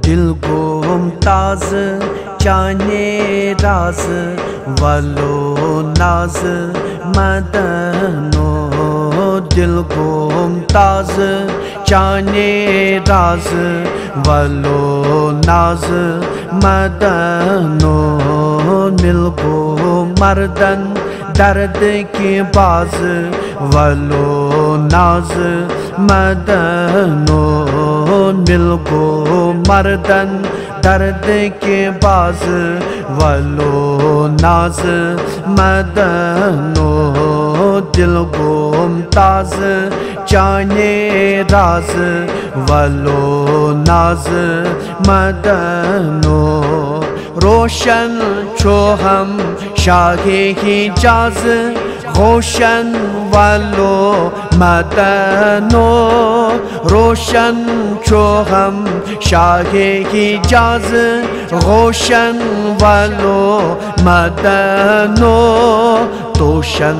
दिल को मुमताज चाने राज वालो नाज मदनो दिल को मुमताज चाने राज वालो नाज मदनो मिल को मर्दन दर्द के बाज वालो नाज मदनो मिल को मर्दन दर्द के बाज वालो नाज मदनो दिल को मुमताज चाने राज वालो नाज मदनो रोशन छो हम शाहे हिजाज रोशन वालो मदनो रोशन छो हम शाहे हिजाज रोशन वालो मदनो तोशन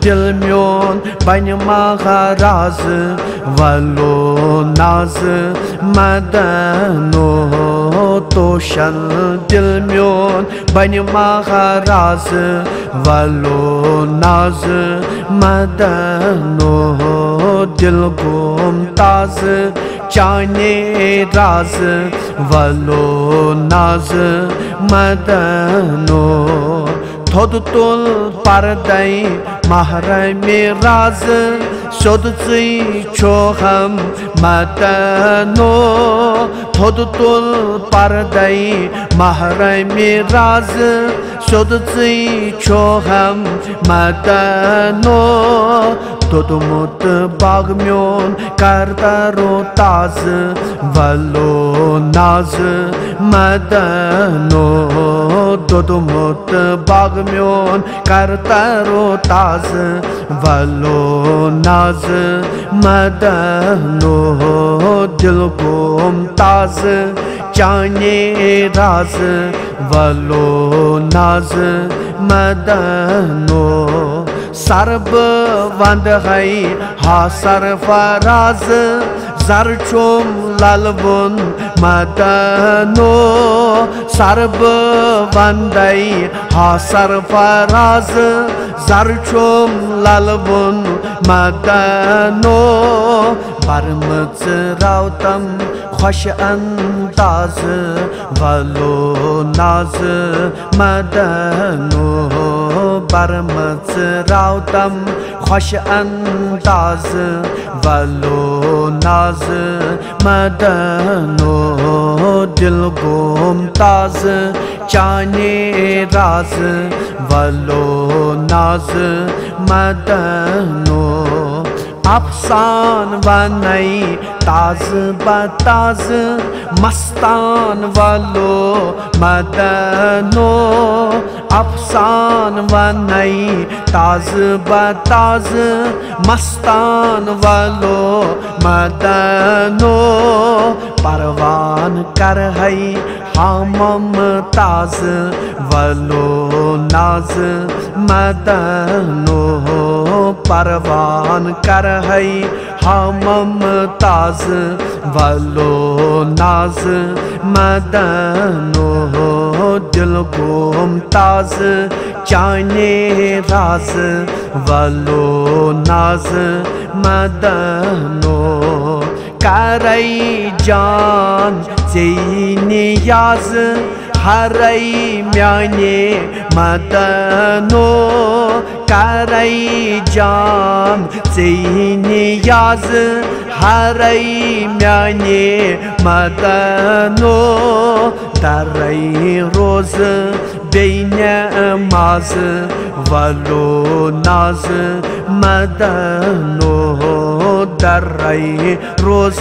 दिल म्योन बन महाराज वालो नाज मदनो तोशन दिल म्योन बन महाराज वालो नाज मदनो दिल को मुमताज चाने राज वालो नाज मदनो थोद तुल पर्दै महरमे राज सोद छो हम मदनो थोद तुल पर्दै महरमे राज सोद छो हम मदनो तोदमुत बाग म्योन करदरो ताज वालो नाज मदनो तोदमुत बाग म्योन करदरो ताज वालो नाज मदनो दिल को मुमताज चाने राज वालो नाज मदनो सरब वंद है हा सरफराज जरचुम ललबुन मदनो सरब वंदई हा सरफराज जरचुम ललबुन मदनो बरमच रावतम खुश अंदाज वालो नाज मदनो बरमच रावतम खुश अंदाज वालो नाज मदनो दिल को मुमताज चाने राज वालो नाज मदनो अफसान बनई ताज बताज मस्तान वालो मदनो अफसान बनई ताज बताज मस्तान वालो मदनो परवान कर है हम ताज वालो नाज मदनो परवान कर है हम ताज वालो नाज मदनो दिल को मुमताज चाने राज वालो नाज मदनो करई जान नियाज हरई म्याने मदनो करई जान नियाज हरई म्याने मदनो दरई रोज बेनमाज वालो नाज मदनो दरई रोज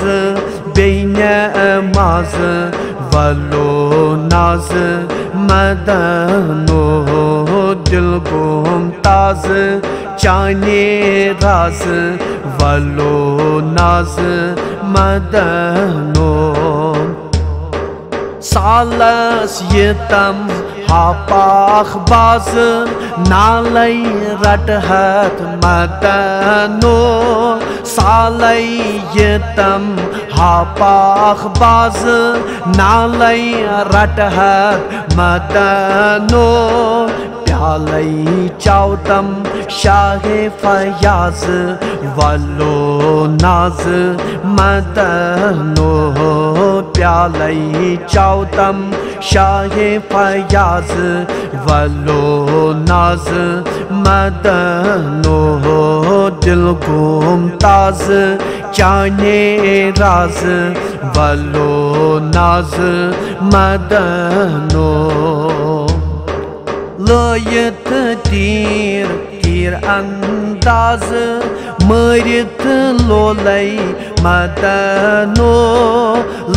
बेनमाज वालो नाज मदनो दिल को मुमताज चाने राज वालो नाज मदनो सालस यतम हापाख बाज नालई रटहत मदनो सालई यतम हा पाख बाज नालई रटहत मदनो प्यालई चाउतम शाहे फयाज वलो नाज मदनो प्यालई चाउतम शाहे फयाज वलो नाज मदनो दिल गुमताज चाने राज वलो नाज मदनो लयत तीर तीर अंदाज मरित लोलई मदनो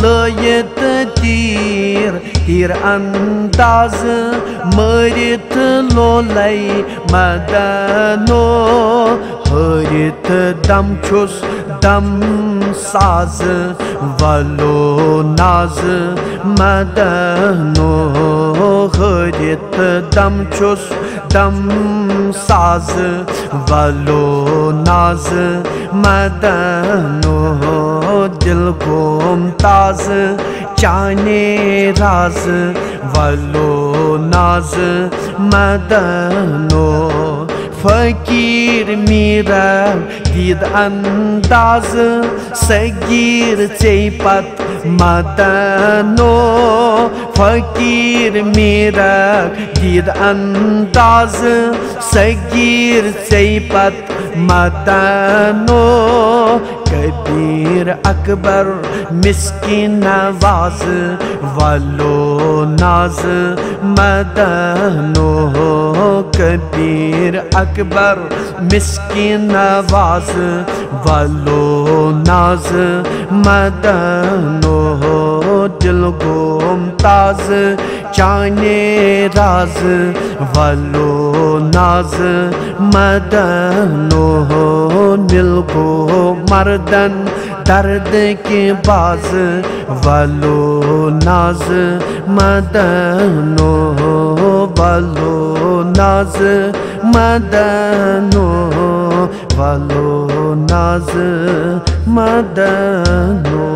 लयत तीर तीर अंदाज मरित लोलई मदनो हरित दम छुस दम साज वलो नाज मदनो हरित दम छुस दम साज वलो नाज मदनो दिल गुमताज चाने राज वलो नाज मदनो फकीर मीरा दीद अंदाज सगीर चेपत मदनो फकीर मीरा दीद अंदाज सगीर चेपत मदनो कबीर अकबर मिस्किन नवाज वलो नाज मदनो कबीर अकबर मिस्किन नवाज वलो नाज मदनो दिल गुमताज चाने राज वलो नाज मदनो दिल को मर्दन दर्द के बाज वलो नाज मदनो वलो नाज मदनो वलो नाज मदनो।